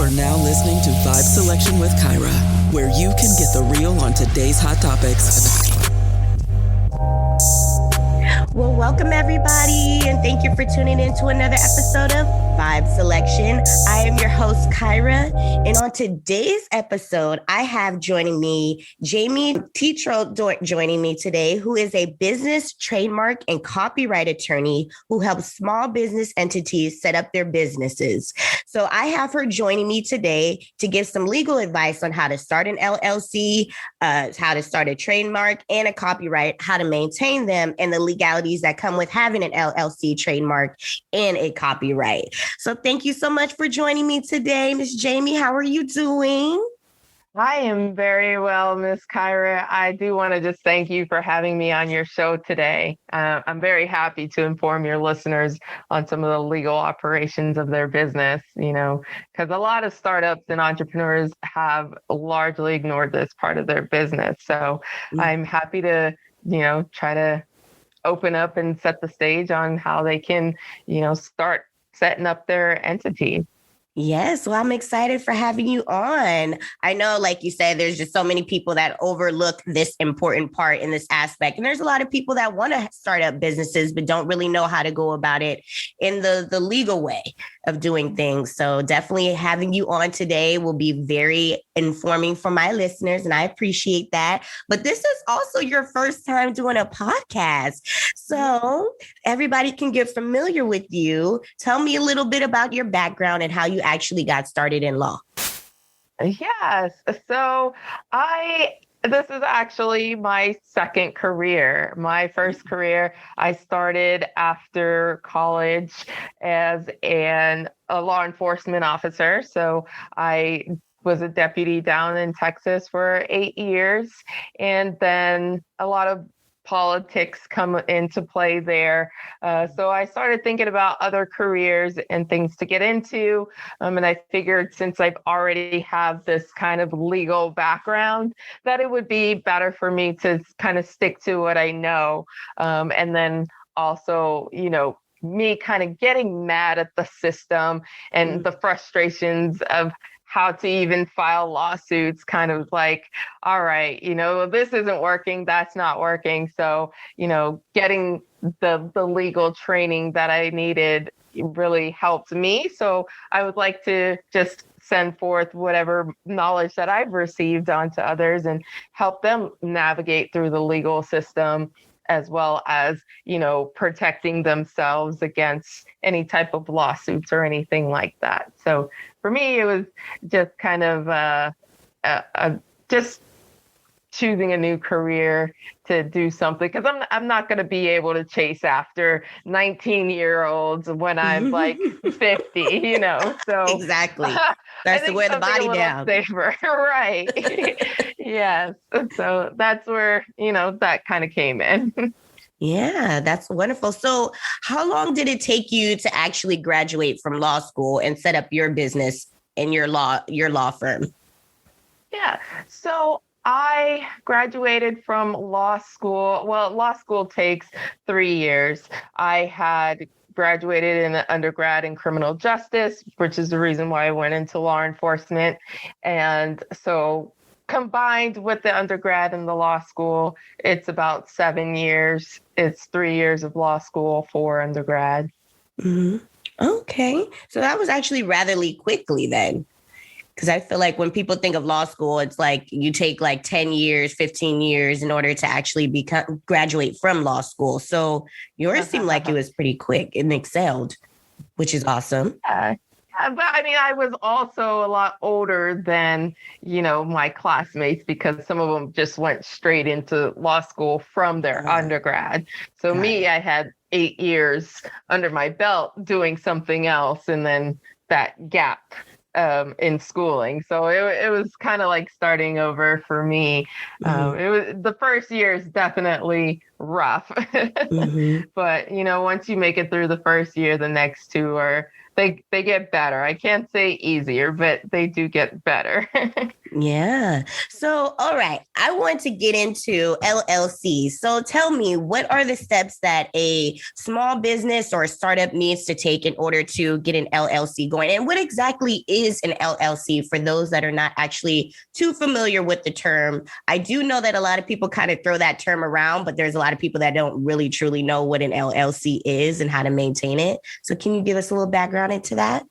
are now listening to Vibe Selection with Kyra, where you can get the real on today's hot topics. Well, welcome everybody, and thank you for tuning in to another episode of Vibe Selection. I am your host, Kyra, and on today's episode, I have joining me Jaime Tetreault joining me today, who is a business, trademark, and copyright attorney who helps small business entities set up their businesses. So I have her joining me today to give some legal advice on how to start an LLC, how to start a trademark and a copyright, how to maintain them, and the legalities that come with having an LLC, trademark, and a copyright. So thank you so much for joining me today, Miss Jaime. How are you doing? I am very well, Miss Kyra. I do want to just thank you for having me on your show today. I'm very happy to inform your listeners on some of the legal operations of their business, because a lot of startups and entrepreneurs have largely ignored this part of their business. So I'm happy to, try to open up and set the stage on how they can, start setting up their entity. Yes, well, I'm excited for having you on. I know, like you said, there's just so many people that overlook this important part in this aspect. And there's a lot of people that want to start up businesses, but don't really know how to go about it in the legal way of doing things. So definitely having you on today will be very informing for my listeners, and I appreciate that. But this is also your first time doing a podcast. So everybody can get familiar with you. Tell me a little bit about your background and how you actually got started in law. Yes. So this is actually my second career. My first career, I started after college as a law enforcement officer. So I was a deputy down in Texas for 8 years. And then a lot of politics come into play there. So I started thinking about other careers and things to get into. And I figured since I've already have this kind of legal background, that it would be better for me to kind of stick to what I know. And then also, me kind of getting mad at the system and the frustrations of how to even file lawsuits, kind of like, all right, this isn't working, that's not working. So, getting the legal training that I needed really helped me. So I would like to just send forth whatever knowledge that I've received onto others and help them navigate through the legal system, as well as, protecting themselves against any type of lawsuits or anything like that. So for me, it was just kind of just choosing a new career to do something, because I'm not going to be able to chase after 19-year-olds when I'm like 50, So Exactly. Starts to wear the body down. Safer. Right. Yes. So that's where, that kind of came in. Yeah, that's wonderful. So how long did it take you to actually graduate from law school and set up your business and your law firm? Yeah. So I graduated from law school. Well, law school takes 3 years. I had graduated in undergrad in criminal justice, which is the reason why I went into law enforcement. And so combined with the undergrad and the law school, it's about 7 years. It's 3 years of law school, 4 undergrad. Mm-hmm. Okay. So that was actually rather quickly then. Because I feel like when people think of law school, it's like you take like 10 years, 15 years in order to actually graduate from law school. So yours seemed like it was pretty quick and excelled, which is awesome. Yeah. But I mean, I was also a lot older than, my classmates, because some of them just went straight into law school from their undergrad. So I had 8 years under my belt doing something else, and then that gap in schooling. So it was kind of like starting over for me. It was, the first year is definitely rough, but once you make it through the first year, the next 2 are they get better. I can't say easier, but they do get better. Yeah. So, all right. I want to get into LLC. So tell me, what are the steps that a small business or a startup needs to take in order to get an LLC going? And what exactly is an LLC for those that are not actually too familiar with the term? I do know that a lot of people kind of throw that term around, but there's a lot of people that don't really truly know what an LLC is and how to maintain it. So can you give us a little background into that?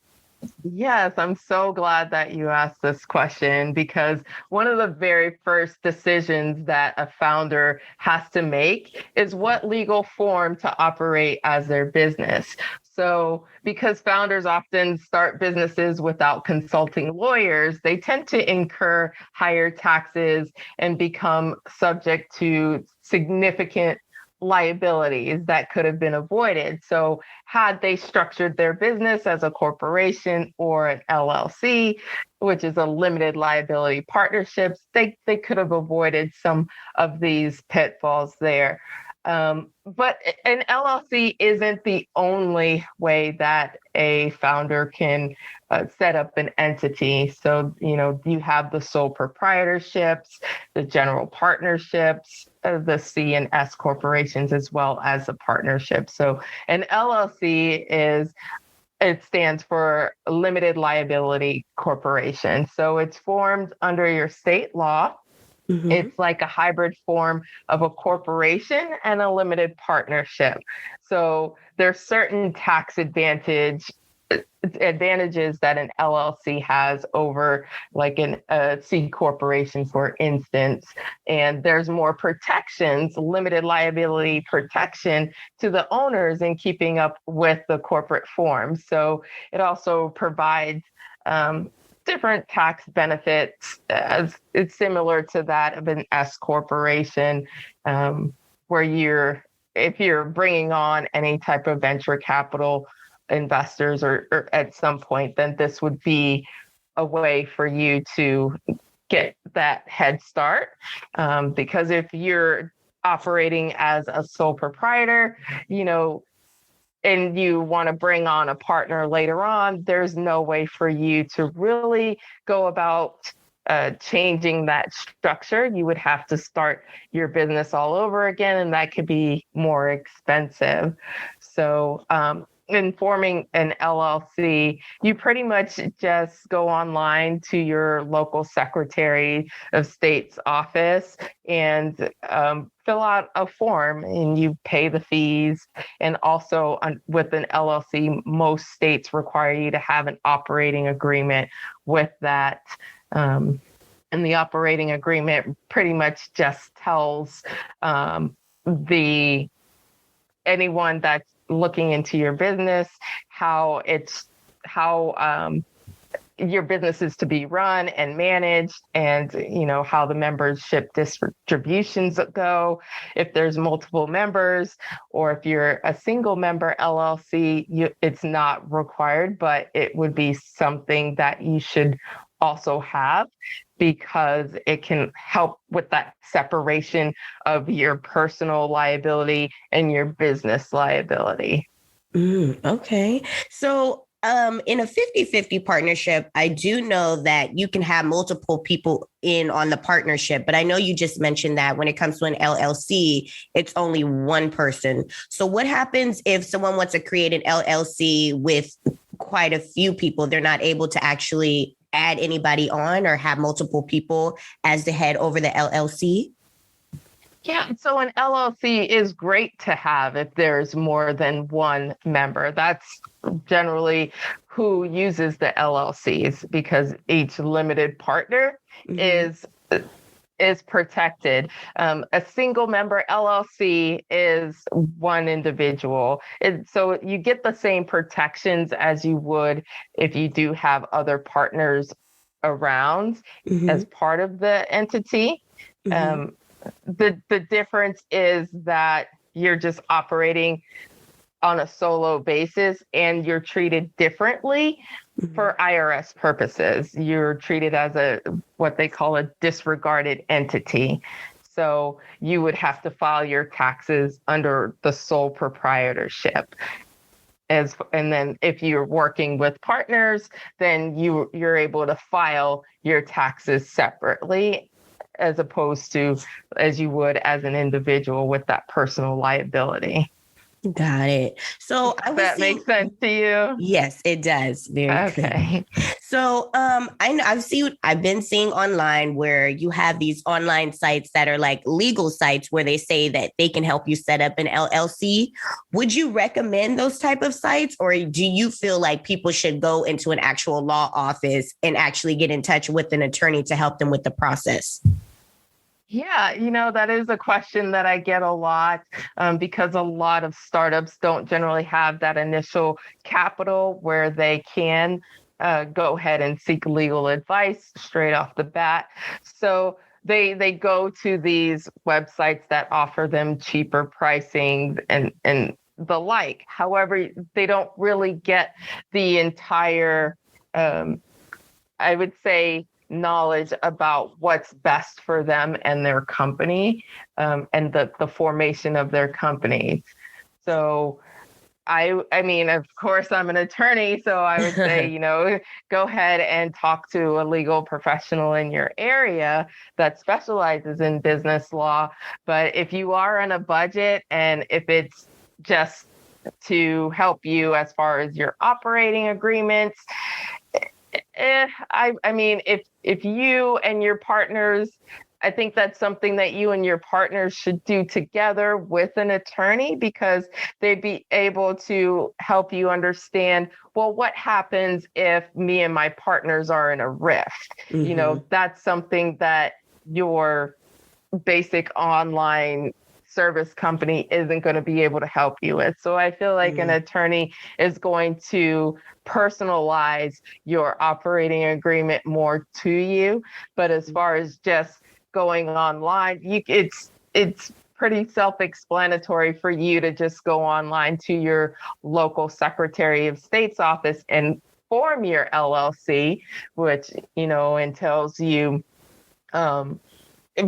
Yes, I'm so glad that you asked this question, because one of the very first decisions that a founder has to make is what legal form to operate as their business. So, because founders often start businesses without consulting lawyers, they tend to incur higher taxes and become subject to significant liabilities that could have been avoided. So had they structured their business as a corporation or an LLC, which is a limited liability partnerships, they could have avoided some of these pitfalls there. But an LLC isn't the only way that a founder can set up an entity. So, you have the sole proprietorships, the general partnerships, the C and S corporations, as well as the partnership. So an LLC it stands for Limited Liability Corporation. So it's formed under your state law. Mm-hmm. It's like a hybrid form of a corporation and a limited partnership. So there's certain tax advantages that an LLC has over like a C corporation, for instance. And there's more protections, limited liability protection to the owners in keeping up with the corporate form. So it also provides different tax benefits, as it's similar to that of an S corporation, where if you're bringing on any type of venture capital investors or at some point, then this would be a way for you to get that head start. Because if you're operating as a sole proprietor, and you want to bring on a partner later on, there's no way for you to really go about changing that structure. You would have to start your business all over again, and that could be more expensive. So in forming an LLC, you pretty much just go online to your local Secretary of State's office and fill out a form, and you pay the fees. And also with an LLC, most states require you to have an operating agreement with that. And the operating agreement pretty much just tells anyone that's looking into your business how your business is to be run and managed, and how the membership distributions go. If there's multiple members, or if you're a single member LLC, it's not required, but it would be something that you should also have, because it can help with that separation of your personal liability and your business liability. Okay. So in a 50-50 partnership, I do know that you can have multiple people in on the partnership, but I know you just mentioned that when it comes to an LLC, it's only one person. So what happens if someone wants to create an LLC with quite a few people? They're not able to actually add anybody on or have multiple people as the head over the LLC? Yeah, so an LLC is great to have if there's more than one member. That's generally who uses the LLCs, because each limited partner is protected. A single member LLC is one individual. So you get the same protections as you would if you do have other partners around as part of the entity. The difference is that you're just operating on a solo basis, and you're treated differently for IRS purposes. You're treated as what they call a disregarded entity. So you would have to file your taxes under the sole proprietorship. And then if you're working with partners, then you're able to file your taxes separately, as opposed to as you would as an individual with that personal liability. Got it. So I was That makes sense to you? Yes, it does. Very Okay. good. So I know I've been seeing online where you have these online sites that are like legal sites where they say that they can help you set up an LLC. Would you recommend those type of sites, or do you feel like people should go into an actual law office and actually get in touch with an attorney to help them with the process? Yeah, that is a question that I get a lot, because a lot of startups don't generally have that initial capital where they can go ahead and seek legal advice straight off the bat. So they go to these websites that offer them cheaper pricing and the like. However, they don't really get the entire, I would say, knowledge about what's best for them and their company, and the formation of their company. So I mean, of course, I'm an attorney, so I would say, go ahead and talk to a legal professional in your area that specializes in business law. But if you are on a budget, and if it's just to help you as far as your operating agreements, I mean, if you and your partners, I think that's something that you and your partners should do together with an attorney, because they'd be able to help you understand, well, what happens if me and my partners are in a rift? Mm-hmm. That's something that your basic online service company isn't going to be able to help you with. So I feel like an attorney is going to personalize your operating agreement more to you. But as far as just going online, it's pretty self-explanatory for you to just go online to your local Secretary of State's office and form your LLC, which entails you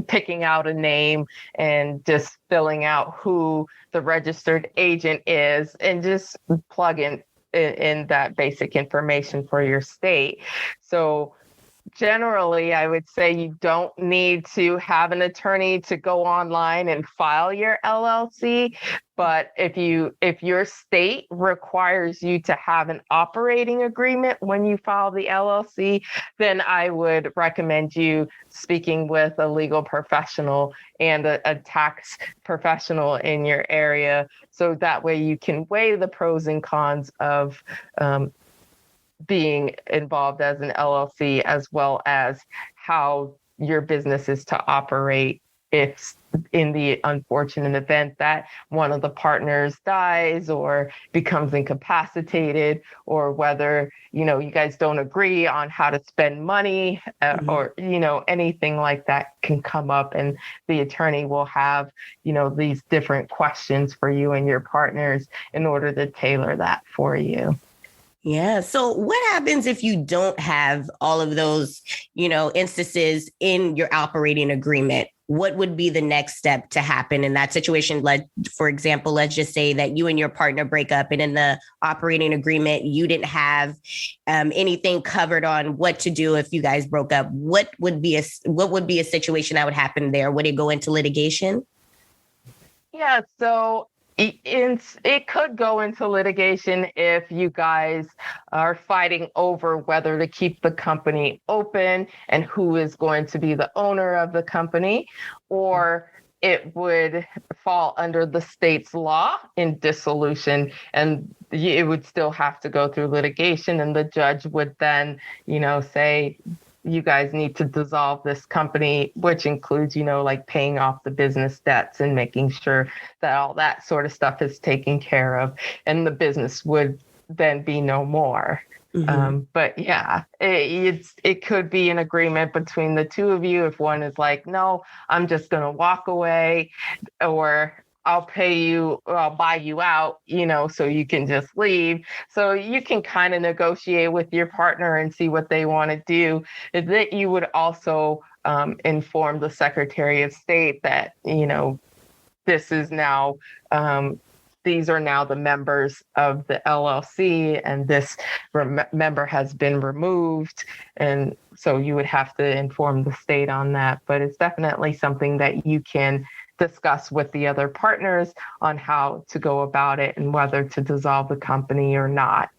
picking out a name and just filling out who the registered agent is, and just plug in that basic information for your state. So generally, I would say you don't need to have an attorney to go online and file your LLC. But if your state requires you to have an operating agreement when you file the LLC, then I would recommend you speaking with a legal professional and a tax professional in your area. So that way you can weigh the pros and cons of being involved as an LLC, as well as how your business is to operate if in the unfortunate event that one of the partners dies or becomes incapacitated, or whether, you guys don't agree on how to spend money, or, anything like that can come up, and the attorney will have, these different questions for you and your partners in order to tailor that for you. Yeah. So what happens if you don't have all of those, instances in your operating agreement? What would be the next step to happen in that situation? For example, let's just say that you and your partner break up, and in the operating agreement, you didn't have anything covered on what to do if you guys broke up. What would be a situation that would happen there? Would it go into litigation? Yeah. So it could go into litigation if you guys are fighting over whether to keep the company open and who is going to be the owner of the company, or it would fall under the state's law in dissolution, and it would still have to go through litigation, and the judge would then, say, you guys need to dissolve this company, which includes, like paying off the business debts and making sure that all that sort of stuff is taken care of, and the business would then be no more. But yeah, it could be an agreement between the two of you. If one is like, no, I'm just going to walk away, or I'll pay you, or I'll buy you out, so you can just leave. So you can kind of negotiate with your partner and see what they want to do. Is that you would also inform the Secretary of State that, this is now these are now the members of the LLC, and this member has been removed. And so you would have to inform the state on that. But it's definitely something that you can discuss with the other partners on how to go about it and whether to dissolve the company or not.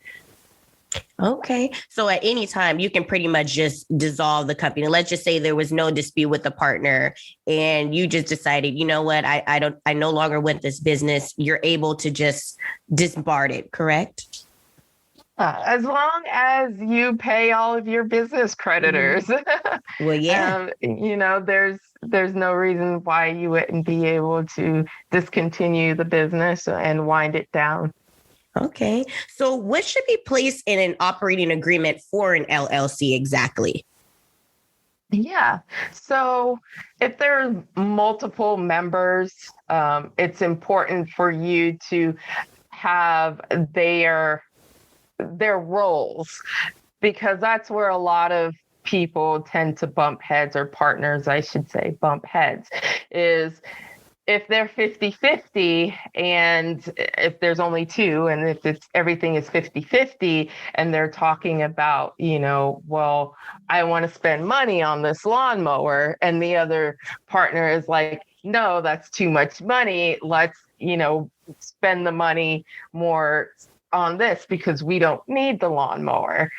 Okay. So at any time, you can pretty much just dissolve the company. Let's just say there was no dispute with the partner and you just decided, you know what, I no longer want this business. You're able to just disbar it, correct? As long as you pay all of your business creditors. Well, yeah. There's no reason why you wouldn't be able to discontinue the business and wind it down. Okay. So what should be placed in an operating agreement for an LLC exactly? Yeah. So if there's multiple members, it's important for you to have their roles, because that's where a lot of people tend to bump heads, or partners, I should say, bump heads, is if they're 50-50 and if there's only two, and if everything is 50-50 and they're talking about, well, I want to spend money on this lawnmower, and the other partner is like, no, that's too much money. Let's, spend the money more on this because we don't need the lawnmower.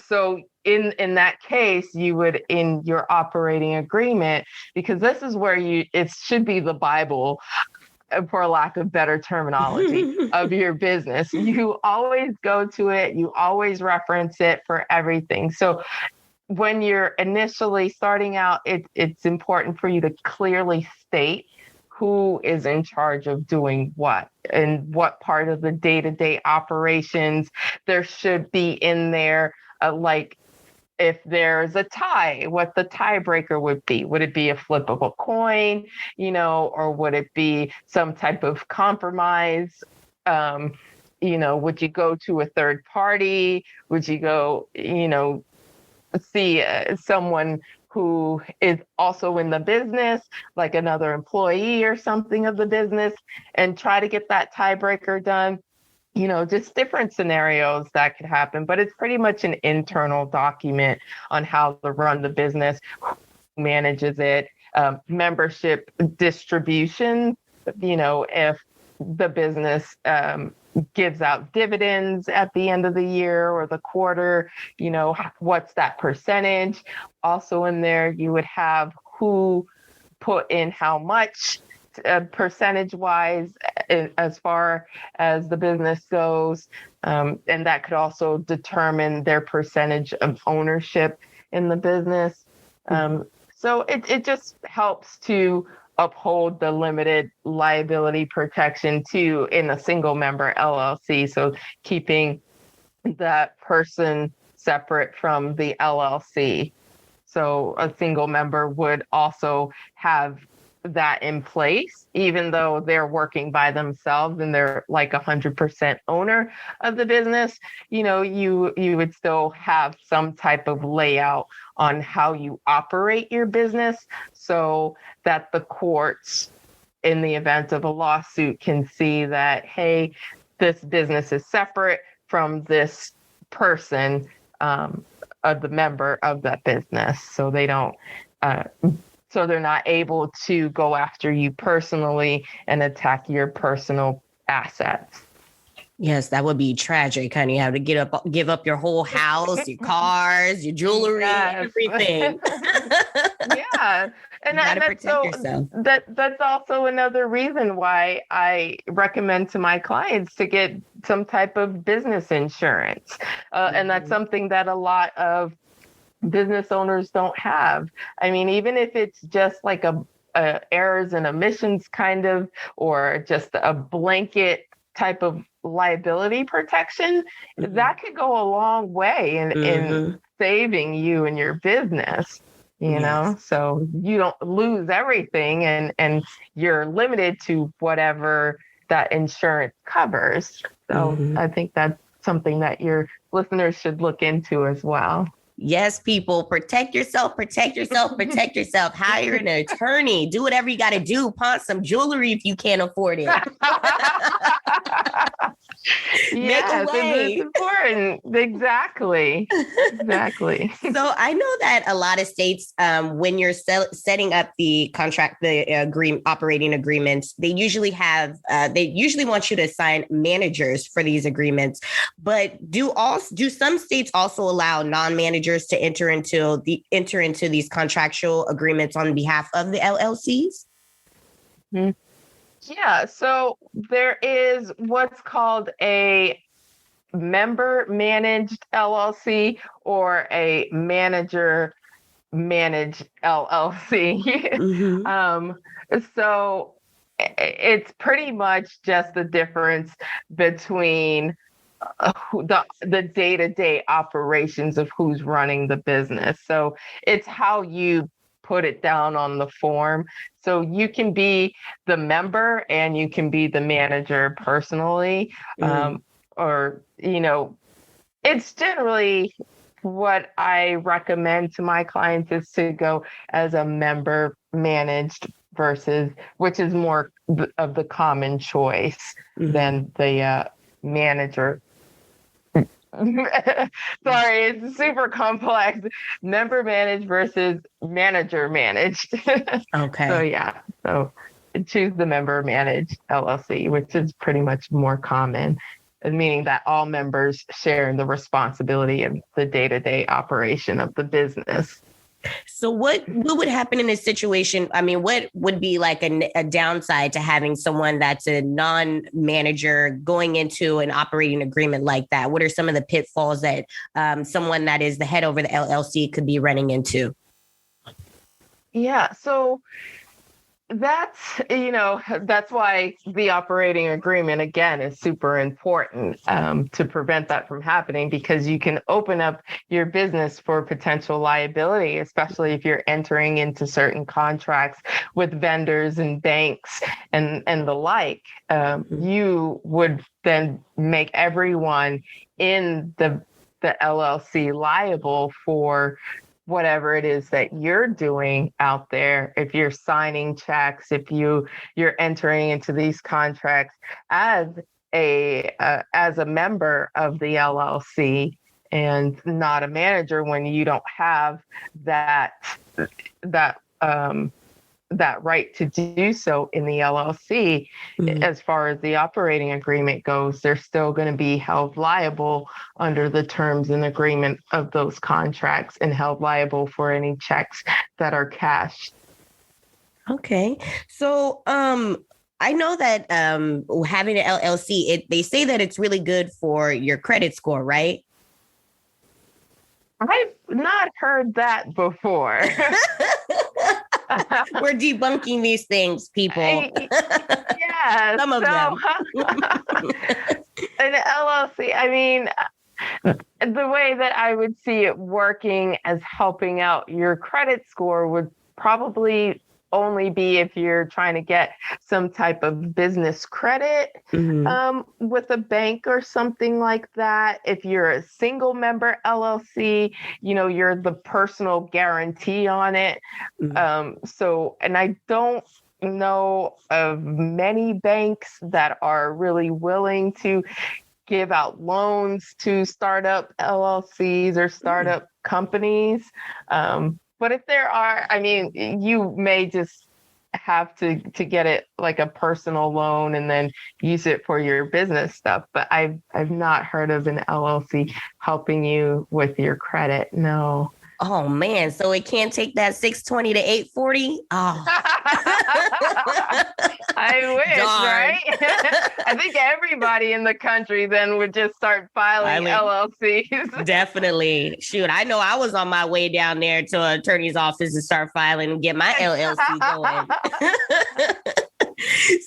So in that case, you would, in your operating agreement, because this is where it should be the Bible, for lack of better terminology, of your business. You always go to it. You always reference it for everything. So when you're initially starting out, it's important for you to clearly state who is in charge of doing what and what part of the day-to-day operations. There should be in there, like if there's a tie, what the tiebreaker would be. Would it be a flip of a coin, or would it be some type of compromise? Would you go to a third party? Would you go, see someone who is also in the business, like another employee or something of the business, and try to get that tiebreaker done? Just different scenarios that could happen, but it's pretty much an internal document on how to run the business, who manages it, membership distribution, if the business gives out dividends at the end of the year or the quarter, what's that percentage? Also in there, you would have who put in how much percentage-wise as far as the business goes. And that could also determine their percentage of ownership in the business. So it just helps to uphold the limited liability protection too in a single member LLC. So keeping that person separate from the LLC. So a single member would also have that in place, even though they're working by themselves and they're like 100% owner of the business. You would still have some type of layout on how you operate your business, so that the courts, in the event of a lawsuit, can see that, hey, this business is separate from this person, of the member of that business. So they don't, so they're not able to go after you personally and attack your personal assets. Yes, that would be tragic, honey. You have to give up your whole house, your cars, your jewelry, everything. Yeah. And that's also another reason why I recommend to my clients to get some type of business insurance. And that's something that a lot of business owners don't have. I mean, even if it's just like a errors and omissions kind of, or just a blanket type of liability protection, that could go a long way in saving you and your business, know, so you don't lose everything and you're limited to whatever that insurance covers. So I think that's something that your listeners should look into as well. Yes, people, protect yourself, protect yourself, protect yourself. Hire an attorney. Do whatever you got to do. Pawn some jewelry if you can't afford it. Make a Yes, way. it's important. Exactly. Exactly. So I know that a lot of states, when you're setting up the contract, the operating agreements, they usually want you to assign managers for these agreements. But do some states also allow non-managers to enter into these contractual agreements on behalf of the LLCs? Mm-hmm. Yeah, so there is what's called a member managed LLC or a manager managed LLC. Mm-hmm. So it's pretty much just the difference between the day-to-day operations of who's running the business. So it's how you put it down on the form. So you can be the member and you can be the manager personally. Or, it's generally what I recommend to my clients is to go as a member managed versus, which is more of the common choice than the manager. Sorry, it's super complex. Member managed versus manager managed. Okay. So choose the member managed LLC, which is pretty much more common, meaning that all members share in the responsibility of the day-to-day operation of the business. So what would happen in this situation? I mean, what would be like a downside to having someone that's a non-manager going into an operating agreement like that? What are some of the pitfalls that someone that is the head over the LLC could be running into? Yeah, so that's why the operating agreement, again, is super important to prevent that from happening, because you can open up your business for potential liability, especially if you're entering into certain contracts with vendors and banks and the like. You would then make everyone in the LLC liable for whatever it is that you're doing out there. If you're signing checks, if you're entering into these contracts as a member of the LLC and not a manager, when you don't have that right to do so in the LLC, as far as the operating agreement goes, they're still going to be held liable under the terms and agreement of those contracts and held liable for any checks that are cashed. Okay. So, I know that having an LLC, they say that it's really good for your credit score, right? I've not heard that before. We're debunking these things, people. Yeah, some of them. An LLC, I mean, the way that I would see it working as helping out your credit score would probably only be if you're trying to get some type of business credit with a bank or something like that. If you're a single member LLC, you're the personal guarantee on it. And I don't know of many banks that are really willing to give out loans to startup LLCs or startup companies. But if there are, I mean, you may just have to get it like a personal loan and then use it for your business stuff. But I've not heard of an LLC helping you with your credit. No. Oh man, so it can't take that 620 to 840? Oh. I wish, right? I think everybody in the country then would just start filing LLCs. Definitely. Shoot, I know I was on my way down there to an attorney's office to start filing and get my LLC going.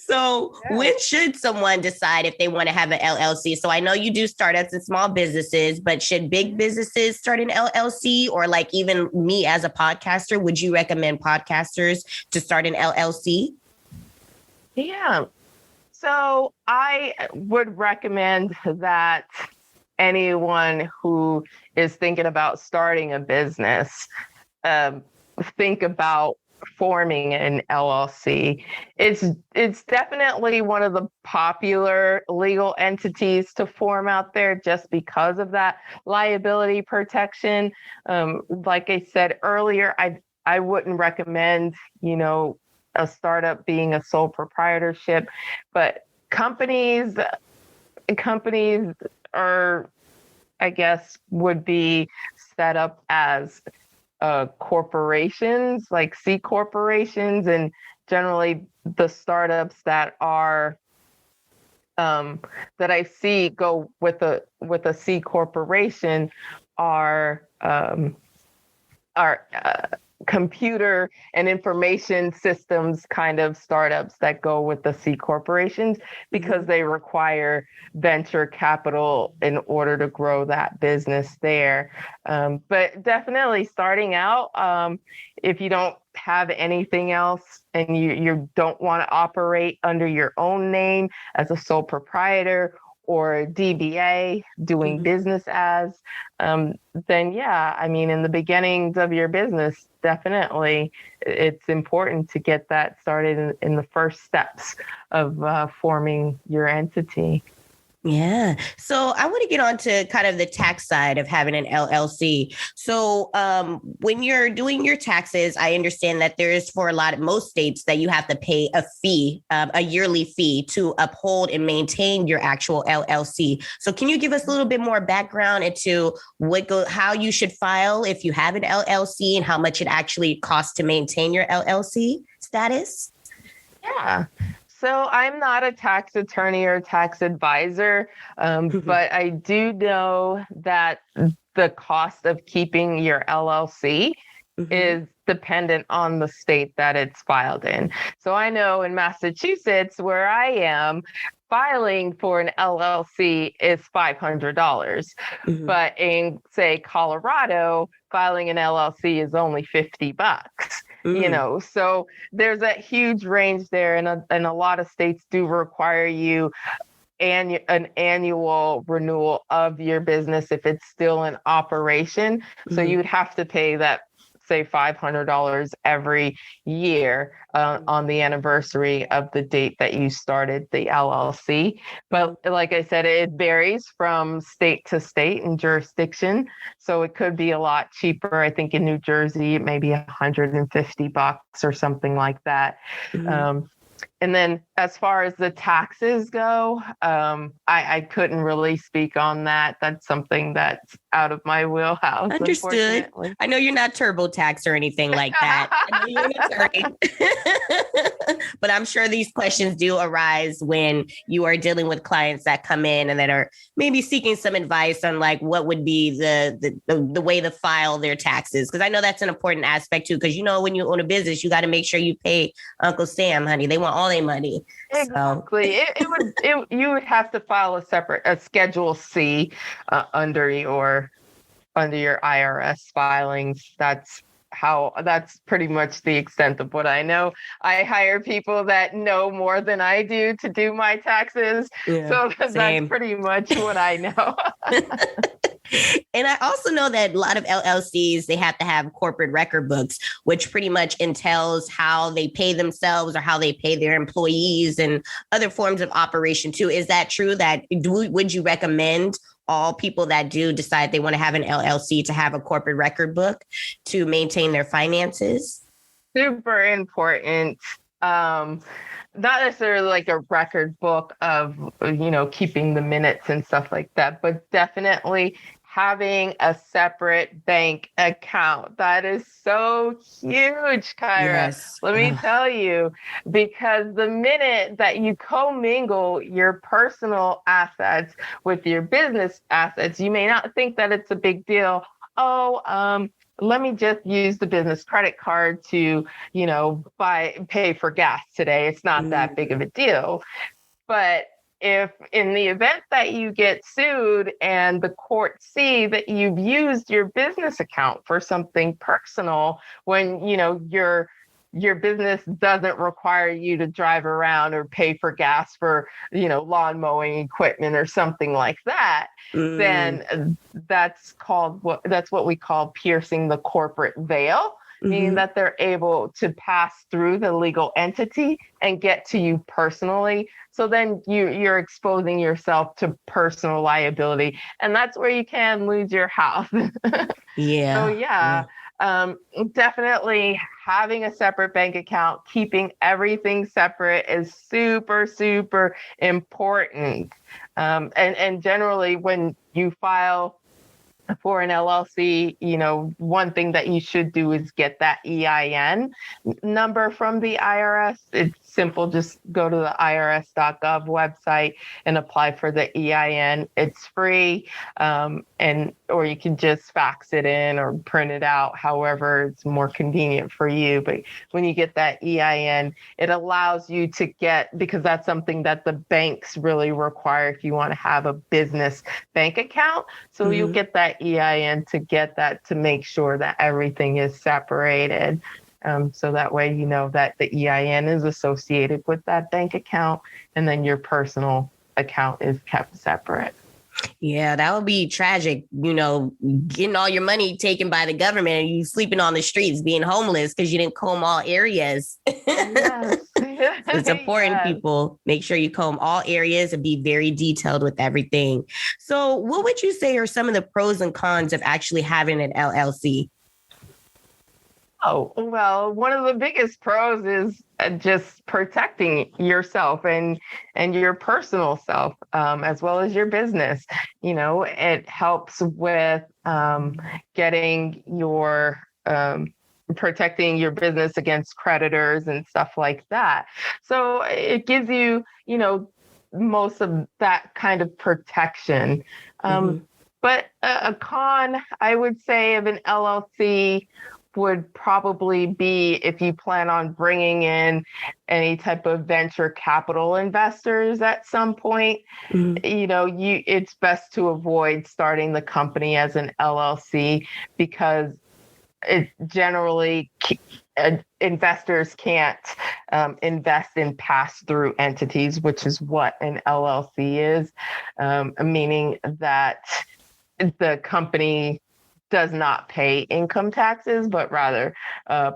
So when should someone decide if they want to have an LLC? So I know you do startups and small businesses, but should big businesses start an LLC? Or like even me as a podcaster, would you recommend podcasters to start an LLC? Yeah. So I would recommend that anyone who is thinking about starting a business, think about forming an LLC. It's definitely one of the popular legal entities to form out there just because of that liability protection. Like I said earlier, I wouldn't recommend, a startup being a sole proprietorship, but companies are, I guess, would be set up as corporations, like C corporations, and generally the startups that are that I see go with a C corporation are computer and information systems kind of startups that go with the C corporations because they require venture capital in order to grow that business there. But definitely starting out, if you don't have anything else and you don't want to operate under your own name as a sole proprietor or DBA doing business as, then yeah, I mean, in the beginnings of your business, definitely it's important to get that started in the first steps of forming your entity. Yeah. So I want to get on to kind of the tax side of having an LLC. So when you're doing your taxes, I understand that there is for most states that you have to pay a fee, a yearly fee to uphold and maintain your actual LLC. So can you give us a little bit more background into how you should file if you have an LLC and how much it actually costs to maintain your LLC status? Yeah. So I'm not a tax attorney or tax advisor, but I do know that the cost of keeping your LLC is dependent on the state that it's filed in. So I know in Massachusetts, where I am, filing for an LLC is $500. But in, say, Colorado, filing an LLC is only $50. So there's a huge range there, and a lot of states do require you an annual renewal of your business if it's still in operation. So you would have to pay that, say, $500 every year on the anniversary of the date that you started the LLC. But like I said, it varies from state to state and jurisdiction. So it could be a lot cheaper. I think in New Jersey, it may be $150 or something like that. And then as far as the taxes go, I couldn't really speak on that. That's something that's out of my wheelhouse. Understood. I know you're not TurboTax or anything like that. I know you're an attorney. But I'm sure these questions do arise when you are dealing with clients that come in and that are maybe seeking some advice on like what would be the way to file their taxes. Because I know that's an important aspect too. Because when you own a business, you got to make sure you pay Uncle Sam, honey. They want all their money. Exactly. So. You would have to file a Schedule C under your IRS filings. That's pretty much the extent of what I know. I hire people that know more than I do to do my taxes. Yeah, so that's pretty much what I know. And I also know that a lot of LLCs, they have to have corporate record books, which pretty much entails how they pay themselves or how they pay their employees and other forms of operation too. Is that true? Would you recommend all people that do decide they want to have an LLC to have a corporate record book to maintain their finances? Super important. Not necessarily like a record book of, keeping the minutes and stuff like that, but definitely having a separate bank account. That is so huge, Kyra. Yes. Let me tell you, because the minute that you commingle your personal assets with your business assets, you may not think that it's a big deal. Let me just use the business credit card to, pay for gas today. It's not that big of a deal. But if in the event that you get sued and the court see that you've used your business account for something personal when, your your business doesn't require you to drive around or pay for gas for, lawn mowing equipment or something like that, then that's what we call piercing the corporate veil, meaning that they're able to pass through the legal entity and get to you personally. So then you're exposing yourself to personal liability, and that's where you can lose your house. Yeah. So definitely having a separate bank account, keeping everything separate is super, super important. And generally, when you file for an LLC, one thing that you should do is get that EIN number from the IRS. It's simple. Just go to the irs.gov website and apply for the EIN. It's free. Or you can just fax it in or print it out, however it's more convenient for you. But when you get that EIN, it allows you to because that's something that the banks really require if you want to have a business bank account. So you'll get that EIN to get that, to make sure that everything is separated. So that way, that the EIN is associated with that bank account, and then your personal account is kept separate. Yeah, that would be tragic, getting all your money taken by the government and you sleeping on the streets, being homeless because you didn't comb all areas. Yes. It's important, people. Make sure you comb all areas and be very detailed with everything. So what would you say are some of the pros and cons of actually having an LLC? Oh, well, one of the biggest pros is just protecting yourself and your personal self, as well as your business. It helps with getting your protecting your business against creditors and stuff like that. So it gives you, most of that kind of protection. But a con, I would say, of an LLC would probably be if you plan on bringing in any type of venture capital investors at some point. It's best to avoid starting the company as an LLC, because it generally investors can't invest in pass-through entities, which is what an LLC is, meaning that the company does not pay income taxes, but rather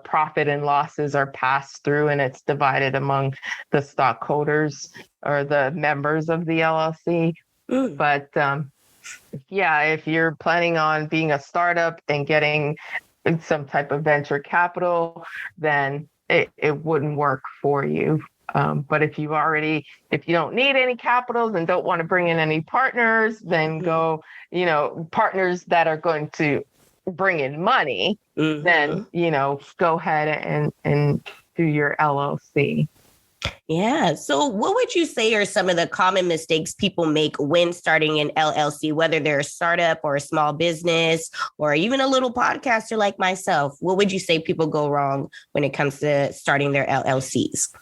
profit and losses are passed through, and it's divided among the stockholders or the members of the LLC. But if you're planning on being a startup and getting some type of venture capital, then it wouldn't work for you. But if you don't need any capitals and don't want to bring in any partners, then go, partners that are going to bring in money, then, go ahead and do your LLC. Yeah. So what would you say are some of the common mistakes people make when starting an LLC, whether they're a startup or a small business or even a little podcaster like myself? What would you say people go wrong when it comes to starting their LLCs?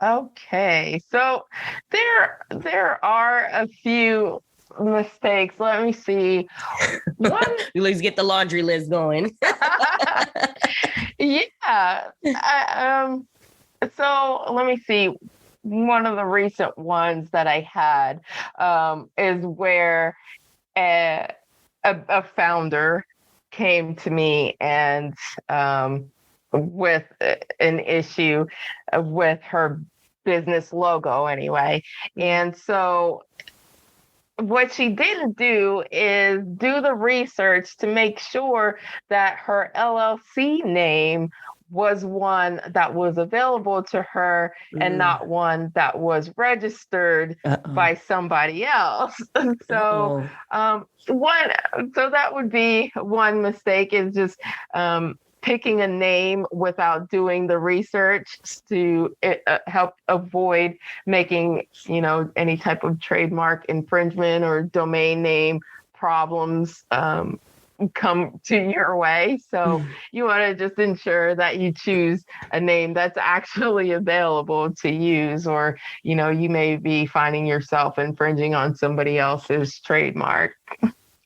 Okay. So there are a few mistakes. Let me see. Let's get the laundry list going. Yeah. So let me see. One of the recent ones that I had is where a founder came to me and with an issue with her business logo anyway. And so what she didn't do is do the research to make sure that her LLC name was one that was available to her and not one that was registered by somebody else. So so that would be one mistake, is just picking a name without doing the research to help avoid making, any type of trademark infringement or domain name problems come to your way. So you want to just ensure that you choose a name that's actually available to use, or, you may be finding yourself infringing on somebody else's trademark.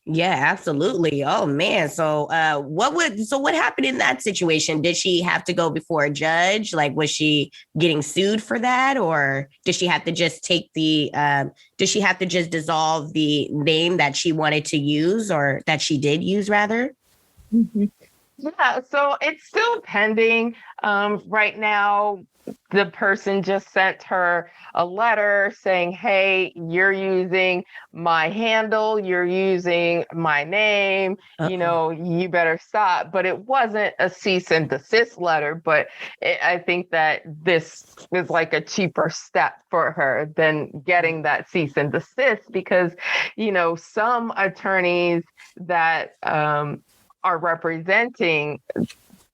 Yeah, absolutely. Oh man. So what happened in that situation? Did she have to go before a judge? Like, was she getting sued for that? Or did she have to just did she have to just dissolve the name that she wanted to use, or that she did use rather? Mhm. Yeah, so it's still pending. Right now, the person just sent her a letter saying, hey, you're using my handle, you're using my name, Uh-oh. you better stop. But it wasn't a cease and desist letter. But I think that this is like a cheaper step for her than getting that cease and desist because, some attorneys that, are representing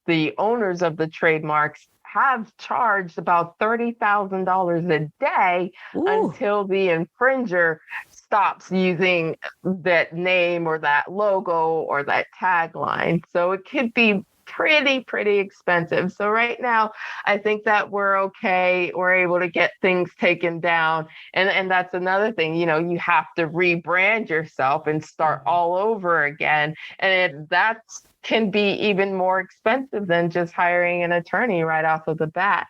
the owners of the trademarks have charged about $30,000 a day Ooh. until the infringer stops using that name or that logo or that tagline. So it could be pretty expensive. So right now, I think that we're okay. We're able to get things taken down. And that's another thing, you have to rebrand yourself and start all over again. And that can be even more expensive than just hiring an attorney right off of the bat.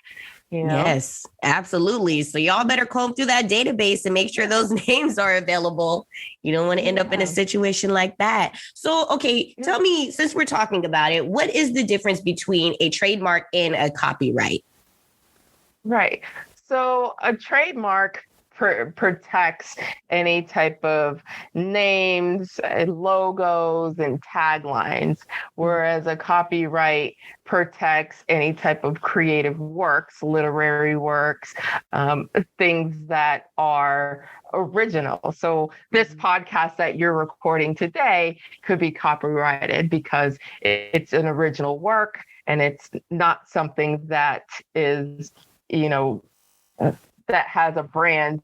Yes, absolutely. So y'all better comb through that database and make sure those names are available. You don't want to end up in a situation like that. So, okay, tell me, since we're talking about it, what is the difference between a trademark and a copyright? Right. So a trademark protects any type of names, logos, and taglines, whereas a copyright protects any type of creative works, literary works, things that are original. So this podcast that you're recording today could be copyrighted because it's an original work and it's not something that is, that has a brand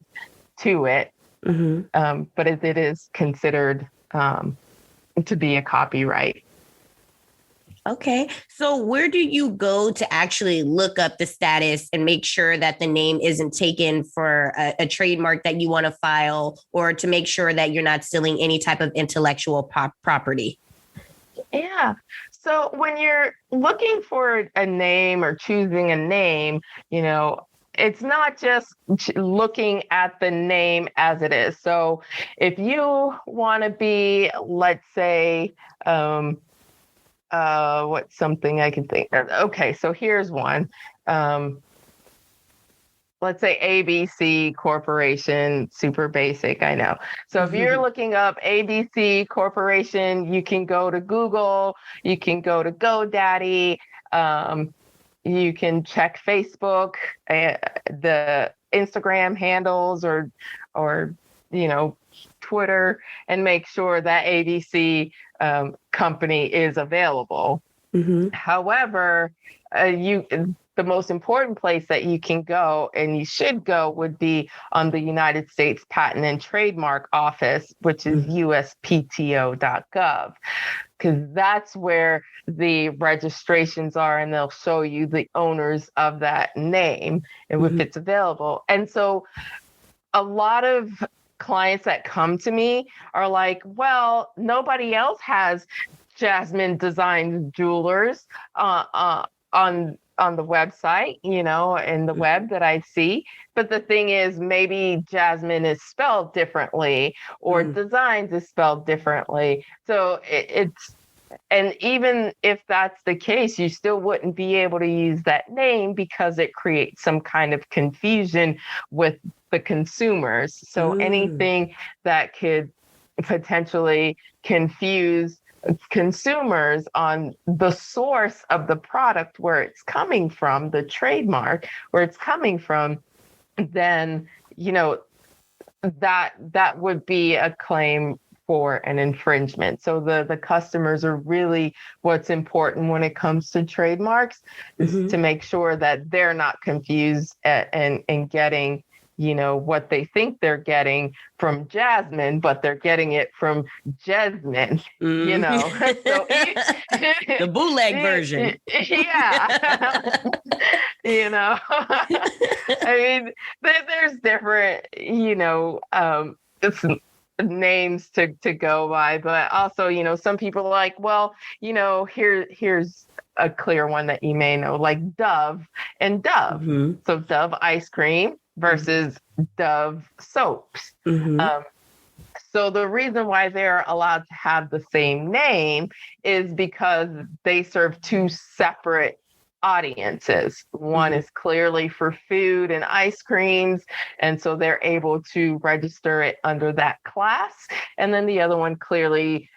to it, but it is considered to be a copyright. Okay. So where do you go to actually look up the status and make sure that the name isn't taken for a trademark that you want to file, or to make sure that you're not stealing any type of intellectual property? Yeah. So when you're looking for a name or choosing a name, it's not just looking at the name as it is. So if you want to be, let's say, what's something I can think of? Okay, so here's one. Let's say ABC Corporation, super basic, I know. So if you're looking up ABC Corporation, you can go to Google, you can go to GoDaddy, you can check Facebook, the Instagram handles, or Twitter, and make sure that ABC company is available. However, the most important place that you can go and you should go would be on the United States Patent and Trademark Office, which is uspto.gov. Because that's where the registrations are, and they'll show you the owners of that name and if it's available. And so a lot of clients that come to me are like, well, nobody else has Jasmine Design Jewelers on the website, in the web that I see. But the thing is, maybe Jasmine is spelled differently, or Designs is spelled differently. So and even if that's the case, you still wouldn't be able to use that name because it creates some kind of confusion with the consumers. So anything that could potentially confuse consumers on the source of the product, where it's coming from, the trademark, where it's coming from, then that would be a claim for an infringement. So the customers are really what's important when it comes to trademarks, is to make sure that they're not confused and getting what they think they're getting from Jasmine, but they're getting it from Jasmine, So the bootleg version. Yeah. I mean, there's different, names to go by, but also, some people are like, well, here's a clear one that you may know, like Dove and Dove. Mm-hmm. So Dove ice cream versus Dove soaps. Mm-hmm. So the reason why they're allowed to have the same name is because they serve two separate audiences. One is clearly for food and ice creams, and so they're able to register it under that class. And then the other one clearly,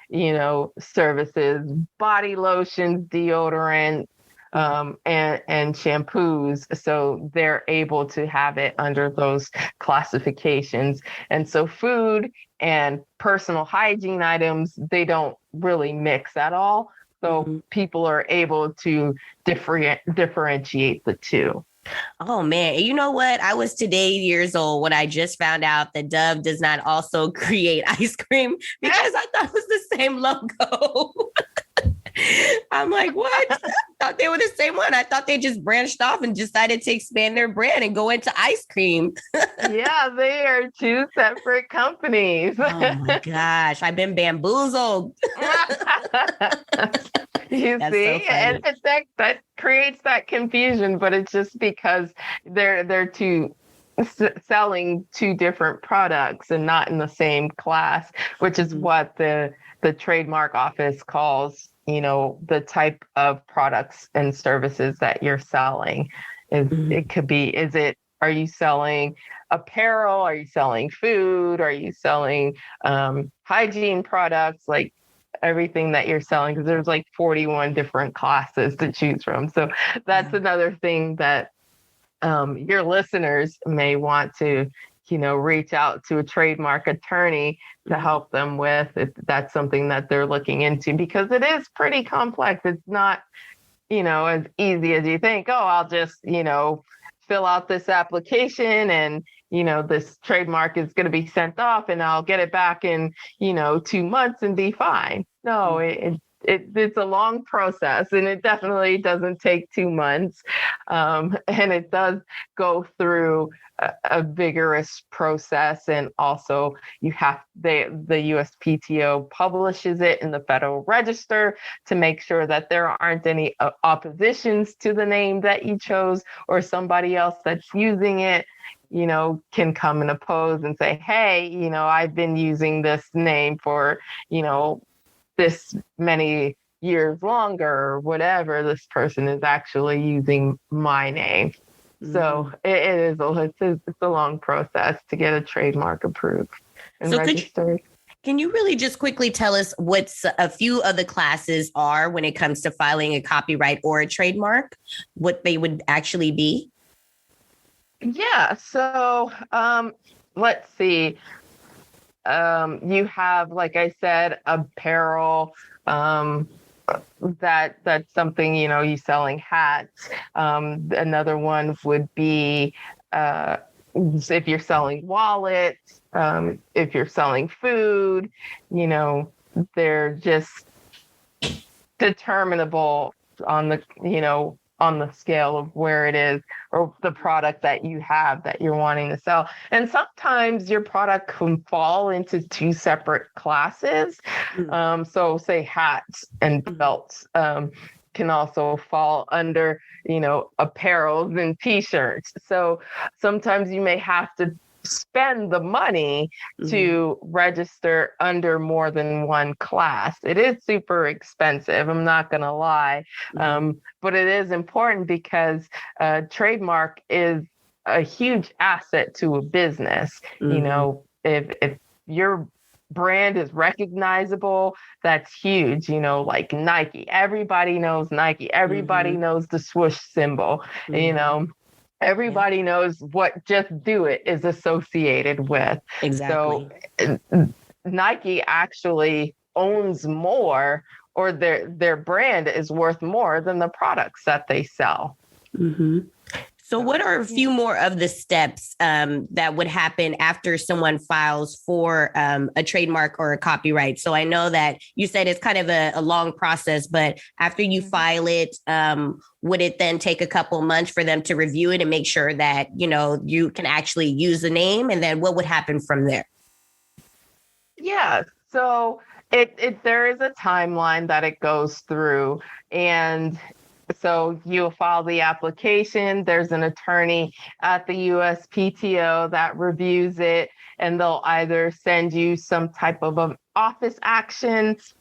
services body lotions, deodorant, and shampoos. So they're able to have it under those classifications. And so food and personal hygiene items, they don't really mix at all. So people are able to differentiate the two. Oh, man. And you know what? I was today years old when I just found out that Dove does not also create ice cream, because I thought it was the same logo. I'm like, what? I thought they were the same one. I thought they just branched off and decided to expand their brand and go into ice cream. Yeah, they are two separate companies. Oh my gosh, I've been bamboozled. You That's see, so and that creates that confusion, but it's just because they're selling two different products and not in the same class, which is what the trademark office calls, the type of products and services that you're selling. It could be, are you selling apparel? Are you selling food? Are you selling hygiene products? Like everything that you're selling, because there's like 41 different classes to choose from. So that's another thing that your listeners may want to, reach out to a trademark attorney to help them with, if that's something that they're looking into, because it is pretty complex. It's not, as easy as you think. Oh, I'll just, fill out this application and, this trademark is going to be sent off and I'll get it back in, 2 months and be fine. No, it's a long process, and it definitely doesn't take 2 months. And it does go through a vigorous process. And also the USPTO publishes it in the Federal Register to make sure that there aren't any oppositions to the name that you chose, or somebody else that's using it, can come and oppose and say, hey, I've been using this name for, this many years longer, or whatever. This person is actually using my name. So it's a long process to get a trademark approved and registered. Can you really just quickly tell us what a few of the classes are when it comes to filing a copyright or a trademark, what they would actually be? Yeah. So let's see. You have, like I said, apparel. That's something, you selling hats. Another one would be if you're selling wallets, if you're selling food, they're just determinable on the scale of where it is, or the product that you have that you're wanting to sell. And sometimes your product can fall into two separate classes. So say hats and belts can also fall under, apparels and t-shirts. So sometimes you may have to spend the money to register under more than one class. It is super expensive, I'm not going to lie, but it is important, because trademark is a huge asset to a business. If your brand is recognizable, that's huge. Like Nike, everybody knows Nike, everybody knows the swoosh symbol. Everybody knows what Just Do It is associated with. Exactly. So Nike actually owns more, or their brand is worth more than the products that they sell. So what are a few more of the steps that would happen after someone files for a trademark or a copyright? So I know that you said it's kind of a long process, but after you file it, would it then take a couple months for them to review it and make sure that, you can actually use the name? And then what would happen from there? Yeah. So there is a timeline that it goes through, and so you'll file the application. There's an attorney at the USPTO that reviews it, and they'll either send you some type of an office actions,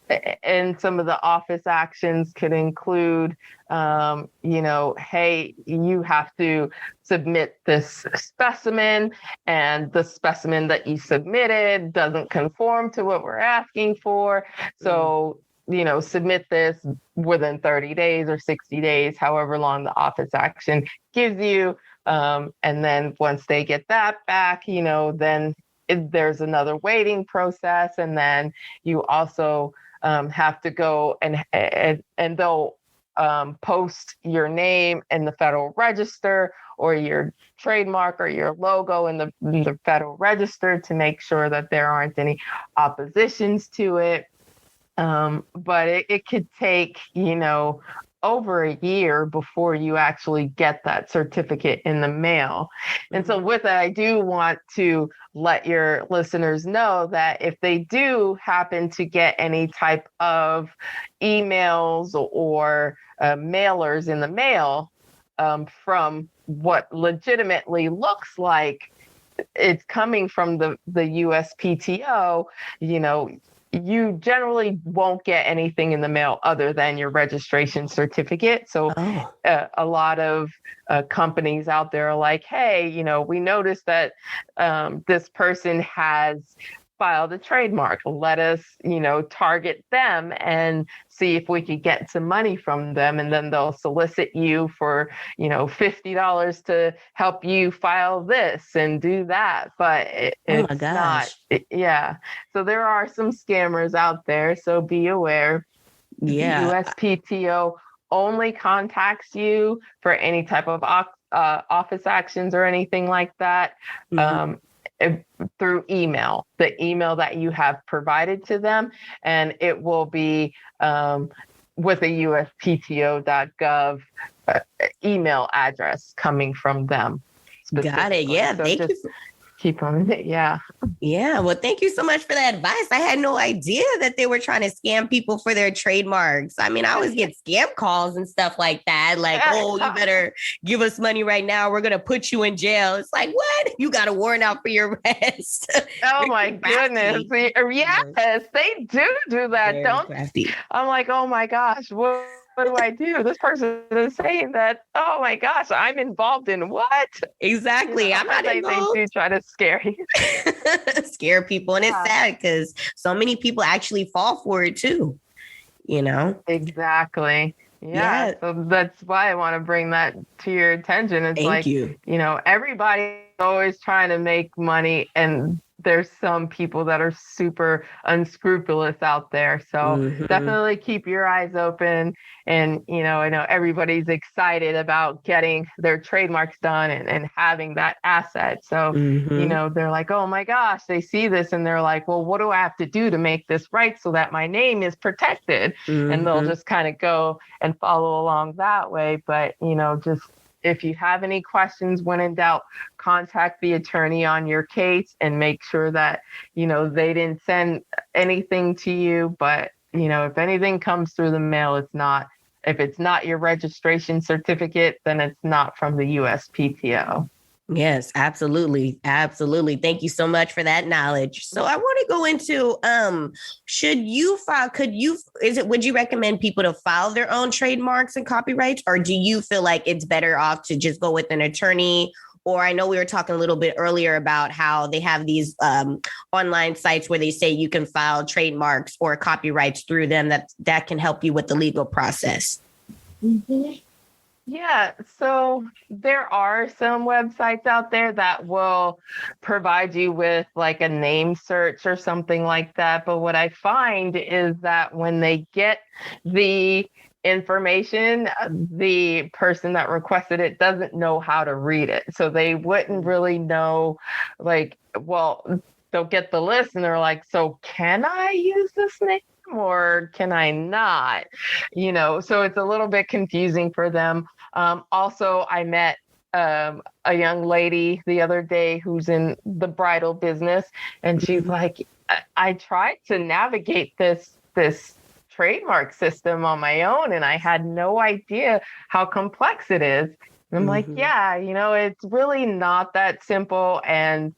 and some of the office actions could include, hey, you have to submit this specimen, and the specimen that you submitted doesn't conform to what we're asking for. So, submit this within 30 days or 60 days, however long the office action gives you. And then once they get that back, then there's another waiting process. And then you also have to go and they'll post your name in the Federal Register, or your trademark or your logo in the Federal Register, to make sure that there aren't any oppositions to it. But it could take, over a year before you actually get that certificate in the mail. And so with that, I do want to let your listeners know that if they do happen to get any type of emails or mailers in the mail from what legitimately looks like it's coming from the USPTO, you generally won't get anything in the mail other than your registration certificate. So a lot of companies out there are like, hey, we noticed that this person has filed a trademark. Let us, target them and see if we could get some money from them. And then they'll solicit you for, $50 to help you file this and do that. But it's not. Yeah. So there are some scammers out there. So be aware. Yeah. The USPTO only contacts you for any type of office actions or anything like that. Through email, the email that you have provided to them, and it will be with a USPTO.gov email address coming from them. Got it. Yeah. So thank you. Keep on it. Yeah. Yeah. Well, thank you so much for that advice. I had no idea that they were trying to scam people for their trademarks. I mean, I always get scam calls and stuff like that. Like, oh, you better give us money right now. We're going to put you in jail. It's like, what? You got a warrant out for your arrest. Oh my goodness. Yes, they do that. Very Don't crafty. I'm like, oh my gosh, what do I do? This person is saying that, oh my gosh, I'm involved in what? Exactly. I'm not involved. They do try to scare you. Scare people. And it's sad because so many people actually fall for it too, Exactly. Yeah. So that's why I want to bring that to your attention. It's Thank you. Everybody's always trying to make money, and there's some people that are super unscrupulous out there. So definitely keep your eyes open. And, I know everybody's excited about getting their trademarks done and having that asset. So, they're like, oh my gosh, they see this and they're like, well, what do I have to do to make this right so that my name is protected? And they'll just kind of go and follow along that way. But, just if you have any questions, when in doubt, contact the attorney on your case and make sure that, they didn't send anything to you. But, if anything comes through the mail, if it's not your registration certificate, then it's not from the USPTO. Yes, absolutely. Absolutely. Thank you so much for that knowledge. So I want to go into, would you recommend people to file their own trademarks and copyrights, or do you feel like it's better off to just go with an attorney? Or I know we were talking a little bit earlier about how they have these online sites where they say you can file trademarks or copyrights through them that can help you with the legal process. Yeah, so there are some websites out there that will provide you with like a name search or something like that. But what I find is that when they get the information, the person that requested it doesn't know how to read it. So they wouldn't really know, they'll get the list and they're like, so can I use this name? Or can I not? So it's a little bit confusing for them. Also, I met a young lady the other day who's in the bridal business, and she's like, I tried to navigate this trademark system on my own, and I had no idea how complex it is. And I'm like, yeah, it's really not that simple. And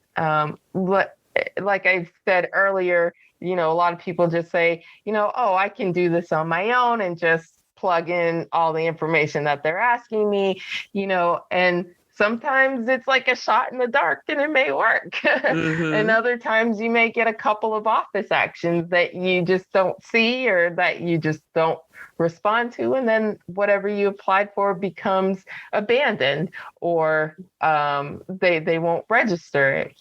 like I said earlier, a lot of people just say, oh, I can do this on my own and just plug in all the information that they're asking me, and sometimes it's like a shot in the dark and it may work. And other times you may get a couple of office actions that you just don't see or that you just don't respond to. And then whatever you applied for becomes abandoned, or they won't register it.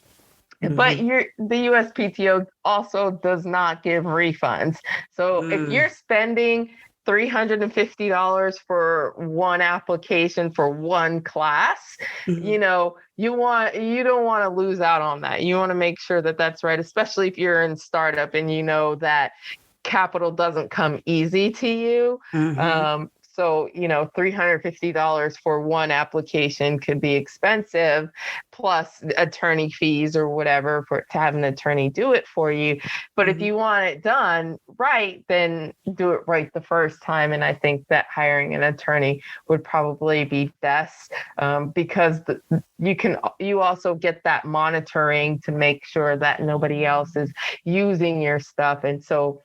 But the USPTO also does not give refunds. So if you're spending $350 for one application for one class, you don't want to lose out on that. You want to make sure that that's right, especially if you're in startup and you know that capital doesn't come easy to you. So, $350 for one application could be expensive, plus attorney fees or whatever to have an attorney do it for you. But if you want it done right, then do it right the first time. And I think that hiring an attorney would probably be best, because you also get that monitoring to make sure that nobody else is using your stuff. And so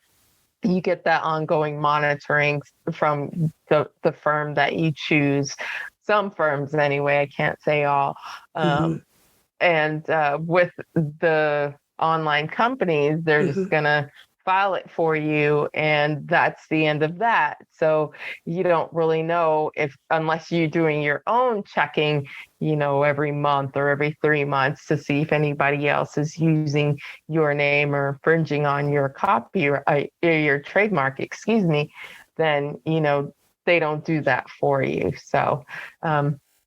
you get that ongoing monitoring from the firm that you choose. Some firms anyway, I can't say all. And with the online companies, they're just going to file it for you, and that's the end of that. So you don't really know unless you're doing your own checking, every month or every 3 months to see if anybody else is using your name or infringing on your copy or your trademark, then, they don't do that for you. So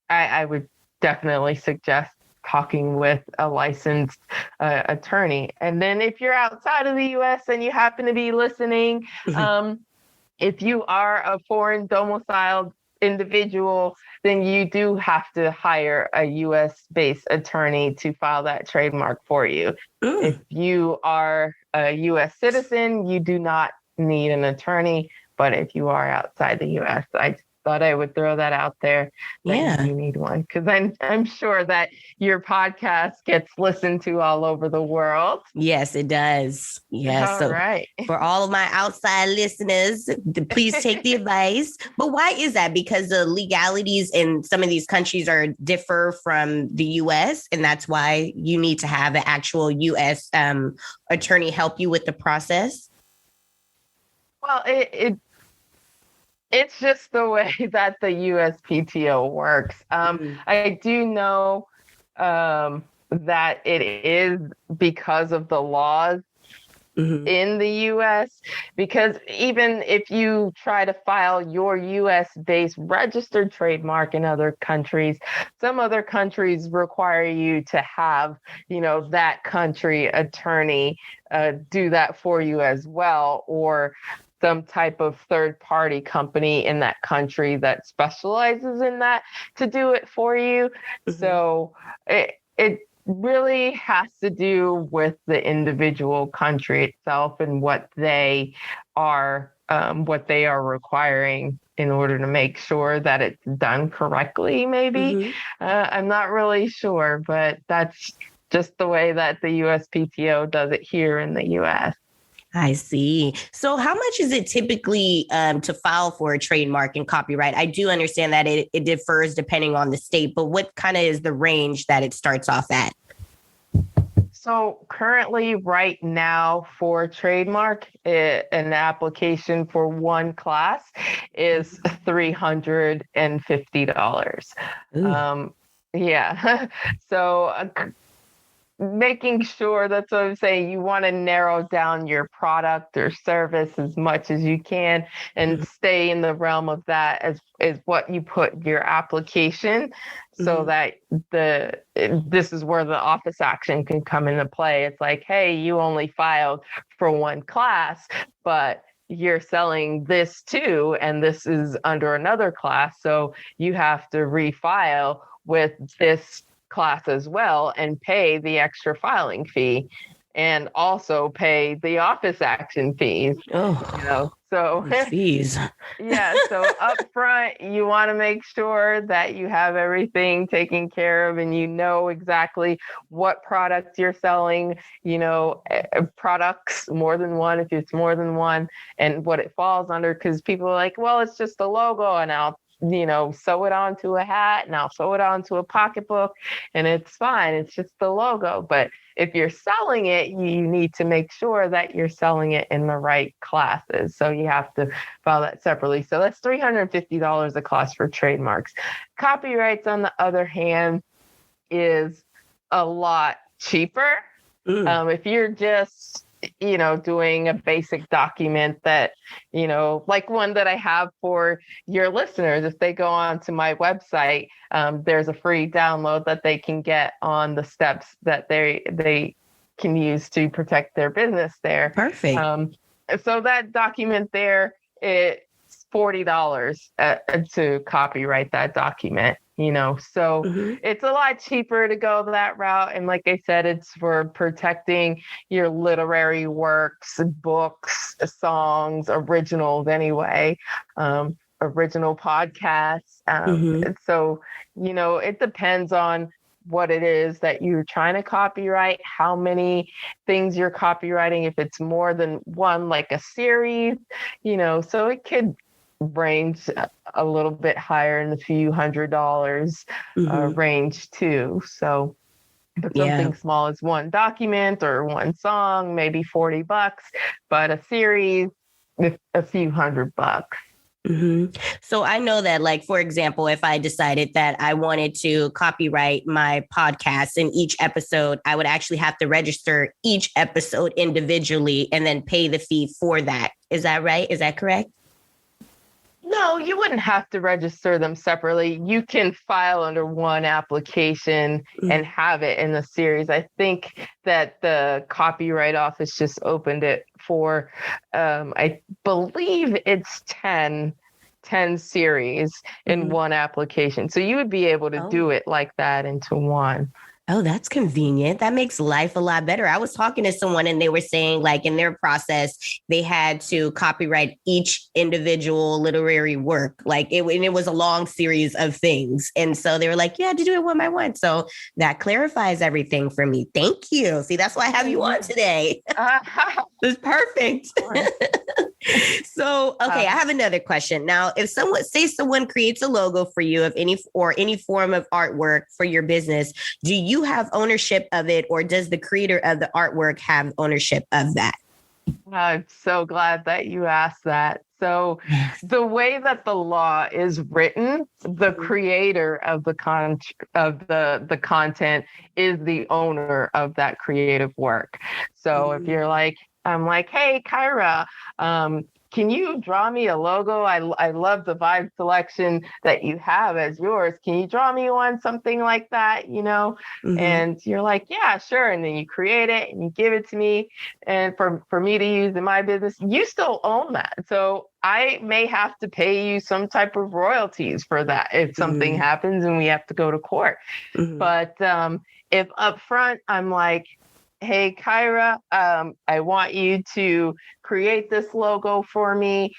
I would definitely suggest talking with a licensed attorney. And then if you're outside of the U.S. and you happen to be listening, if you are a foreign domiciled individual, then you do have to hire a U.S.-based attorney to file that trademark for you. If you are a U.S. citizen, you do not need an attorney. But if you are outside the U.S., I thought I would throw that out there that you need one, because I'm sure that your podcast gets listened to all over the world. Yes, it does. Yes. All right. For all of my outside listeners, please take the advice. But why is that? Because the legalities in some of these countries differ from the U.S., and that's why you need to have an actual U.S. Attorney help you with the process. Well, it's just the way that the USPTO works. I do know that it is because of the laws in the U.S., because even if you try to file your U.S.-based registered trademark in other countries, some other countries require you to have, that country attorney do that for you as well, or some type of third-party company in that country that specializes in that to do it for you. So it really has to do with the individual country itself and what they are requiring in order to make sure that it's done correctly, maybe. I'm not really sure, but that's just the way that the USPTO does it here in the U.S. I see. So how much is it typically to file for a trademark and copyright? I do understand that it differs depending on the state, but what kind of is the range that it starts off at? So currently right now for trademark, an application for one class is $350. Yeah. So making sure, that's what I'm saying, you want to narrow down your product or service as much as you can and stay in the realm of that as what you put in your application, so that this is where the office action can come into play. It's like, hey, you only filed for one class, but you're selling this too, and this is under another class, so you have to refile with this class as well and pay the extra filing fee. and also pay the office action fees. Oh, so fees. yeah. So up front, you want to make sure that you have everything taken care of and you know exactly what products you're selling, products, more than one, if it's more than one, and what it falls under. Because people are like, well, it's just a logo, and I'll sew it onto a hat and I'll sew it onto a pocketbook and it's fine. It's just the logo. But if you're selling it, you need to make sure that you're selling it in the right classes. So you have to file that separately. So that's $350 a class for trademarks. Copyrights, on the other hand, is a lot cheaper. If you're just doing a basic document that, like one that I have for your listeners, if they go on to my website, there's a free download that they can get on the steps that they can use to protect their business there. Perfect. So that document there, it's $40 to copyright that document. So it's a lot cheaper to go that route. And like I said, it's for protecting your literary works, books, songs, originals anyway, original podcasts. So, it depends on what it is that you're trying to copyright, how many things you're copywriting, if it's more than one, like a series, so it could range a little bit higher in the few $100s range too. So, but something small as one document or one song, maybe $40, but a series, a few $100. So I know that, like, for example, if I decided that I wanted to copyright my podcast in each episode, I would actually have to register each episode individually and then pay the fee for that. Is that right? Is that correct? No, you wouldn't have to register them separately. You can file under one application and have it in the series. I think that the Copyright Office just opened it for, I believe it's 10 series in one application. So you would be able to do it like that into one. Oh, that's convenient. That makes life a lot better. I was talking to someone and they were saying, like, in their process, they had to copyright each individual literary work. Like, and it was a long series of things. And so they were like, you had to do it one by one. So that clarifies everything for me. Thank you. See, that's why I have you on today. It's perfect. So, okay, I have another question. Now, if someone creates a logo for you of any form of artwork for your business, do you have ownership of it, or does the creator of the artwork have ownership of that? I'm so glad that you asked that. So the way that the law is written, the creator of the content is the owner of that creative work. So if you're like, I'm like, hey, Kyra, can you draw me a logo? I love the vibe selection that you have as yours. Can you draw me one, something like that, And you're like, yeah, sure. And then you create it and you give it to me. And for me to use in my business, you still own that. So I may have to pay you some type of royalties for that if something happens and we have to go to court. But if upfront, I'm like, hey, Kyra, I want you to create this logo for me.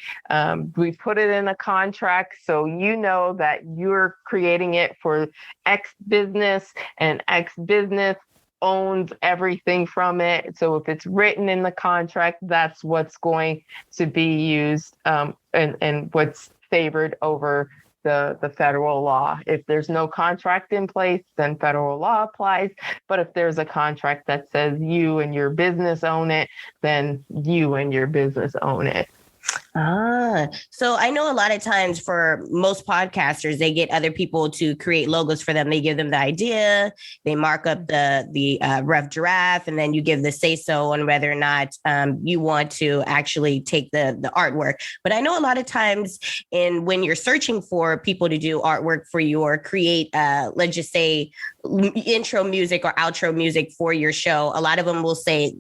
We put it in a contract so you know that you're creating it for X business and X business owns everything from it. So if it's written in the contract, that's what's going to be used and what's favored over the federal law. If there's no contract in place, then federal law applies. But if there's a contract that says you and your business own it, then you and your business own it. So I know a lot of times for most podcasters, they get other people to create logos for them. They give them the idea, they mark up the rough draft, and then you give the say-so on whether or not you want to actually take the artwork. But I know a lot of times when you're searching for people to do artwork for you or create, let's just say, intro music or outro music for your show, a lot of them will say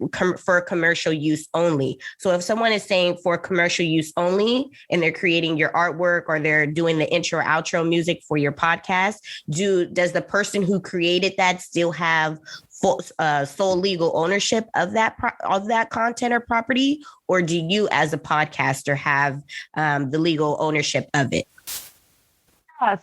for commercial use only. So if someone is saying for commercial use only and they're creating your artwork or they're doing the intro outro music for your podcast, does the person who created that still have sole legal ownership of that content or property, or do you as a podcaster have the legal ownership of it?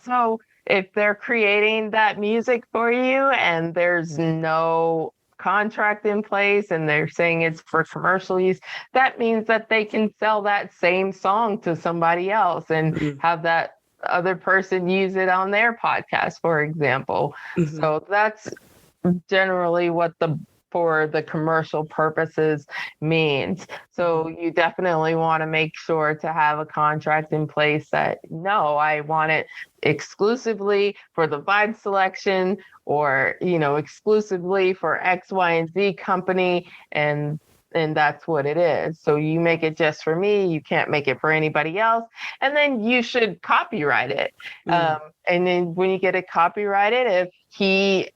So if they're creating that music for you and there's no contract in place and they're saying it's for commercial use, that means that they can sell that same song to somebody else and have that other person use it on their podcast, for example. So that's generally what for the commercial purposes means. So you definitely want to make sure to have a contract in place that, no, I want it exclusively for the vibe selection, or, exclusively for X, Y, and Z company. And that's what it is. So you make it just for me. You can't make it for anybody else. And then you should copyright it. And then when you get it copyrighted, if he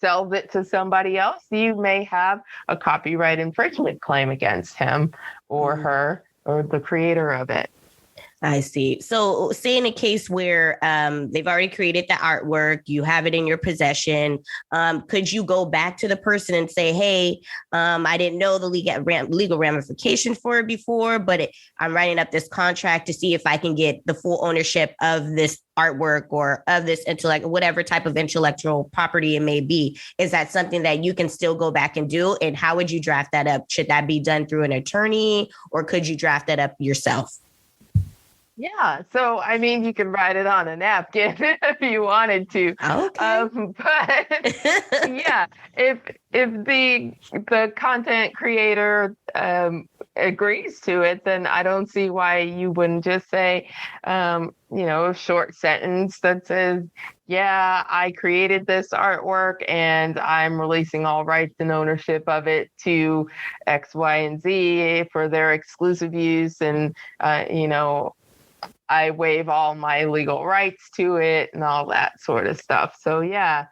sells it to somebody else, you may have a copyright infringement claim against him or her or the creator of it. I see. So say in a case where they've already created the artwork, you have it in your possession, could you go back to the person and say, hey, I didn't know the legal ramification for it before, but I'm writing up this contract to see if I can get the full ownership of this artwork or of this whatever type of intellectual property it may be. Is that something that you can still go back and do? And how would you draft that up? Should that be done through an attorney, or could you draft that up yourself? Yeah. So, I mean, you can write it on a napkin if you wanted to. Okay. But yeah, if the content creator agrees to it, then I don't see why you wouldn't just say, a short sentence that says, yeah, I created this artwork and I'm releasing all rights and ownership of it to X, Y, and Z for their exclusive use. And, I waive all my legal rights to it and all that sort of stuff. So yeah,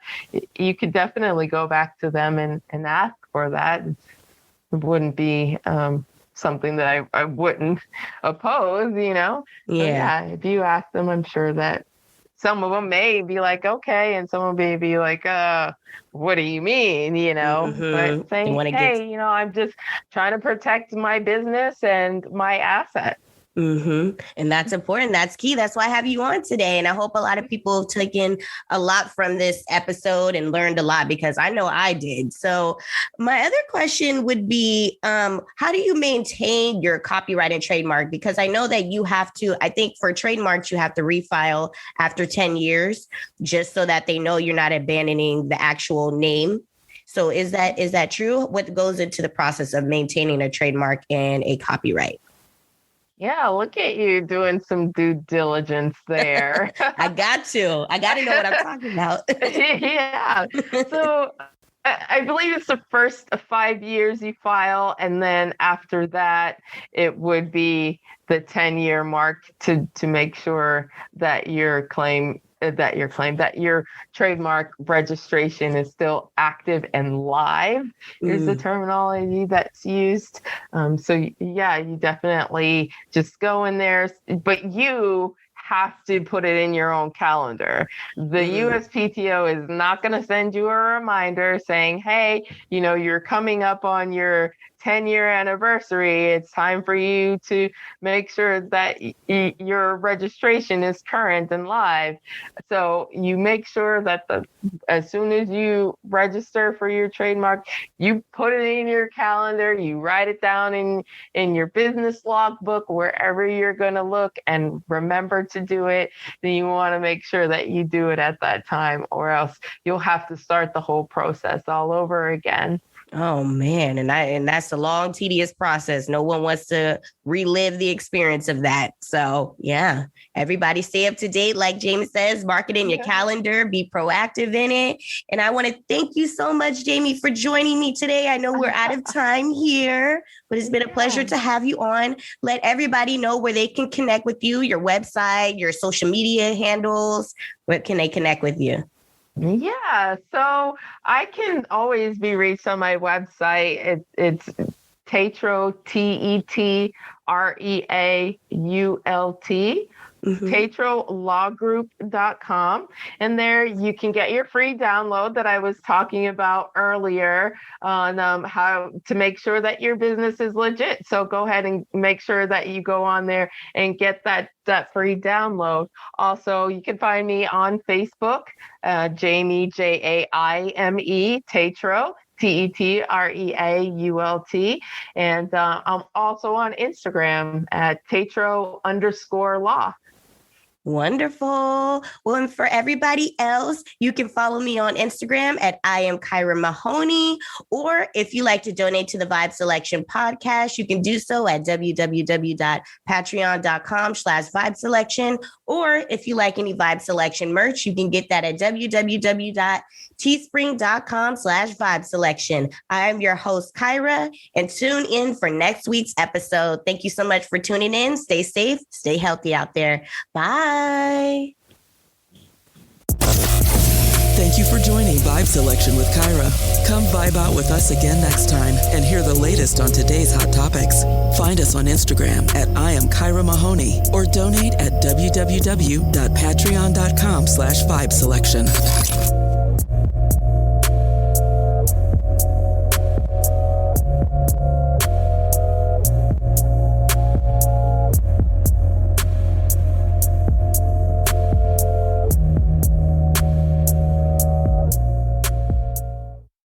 you could definitely go back to them and ask for that. It wouldn't be something that I wouldn't oppose, Yeah. So yeah, if you ask them, I'm sure that some of them may be like, okay, and some will be like, what do you mean, But saying, hey, I'm just trying to protect my business and my asset. And that's important. That's key. That's why I have you on today. And I hope a lot of people have taken a lot from this episode and learned a lot, because I know I did. So my other question would be, how do you maintain your copyright and trademark? Because I know that you have to, I think for trademarks, you have to refile after 10 years, just so that they know you're not abandoning the actual name. So is that true? What goes into the process of maintaining a trademark and a copyright? Yeah, look at you doing some due diligence there. I got to know what I'm talking about. Yeah. So I believe it's the first 5 years you file, and then after that, it would be the 10-year mark to make sure that your trademark registration is still active and live is the terminology that's used. So yeah, you definitely just go in there, but you have to put it in your own calendar. The USPTO is not going to send you a reminder saying, hey, you're coming up on your 10-year anniversary. It's time for you to make sure that your registration is current and live. So you make sure that as soon as you register for your trademark, you put it in your calendar, you write it down in your business logbook, wherever you're going to look, and remember to do it. Then you want to make sure that you do it at that time, or else you'll have to start the whole process all over again. Oh man, and that's a long, tedious process. No one wants to relive the experience of that. So yeah, everybody stay up to date. Like Jaime says, mark it in your calendar, be proactive in it. And I want to thank you so much, Jaime, for joining me today. I know we're out of time here, but it's been a pleasure to have you on. Let everybody know where they can connect with you, your website, your social media handles. Where can they connect with you? Yeah, so I can always be reached on my website. It's Tetreault, TETREAULT TradeMark.com. And there you can get your free download that I was talking about earlier on how to make sure that your business is legit. So go ahead and make sure that you go on there and get that free download. Also, you can find me on Facebook, Jaime, Jaime Tetreault. Tetreault. And I'm also on Instagram at Tetreault_law. Wonderful. Well, and for everybody else, you can follow me on Instagram at I am Kyra Mahoney. Or if you like to donate to the Vibe Selection podcast, you can do so at www.patreon.com/vibeselection. Or if you like any Vibe Selection merch, you can get that at www.teespring.com/vibeselection. I am your host, Kyra, and tune in for next week's episode. Thank you so much for tuning in. Stay safe, stay healthy out there. Bye. Thank you for joining Vibe Selection with Kyra. Come vibe out with us again next time and hear the latest on today's hot topics. Find us on Instagram at I am Kyra Mahoney or donate at www.patreon.com/vibeselection.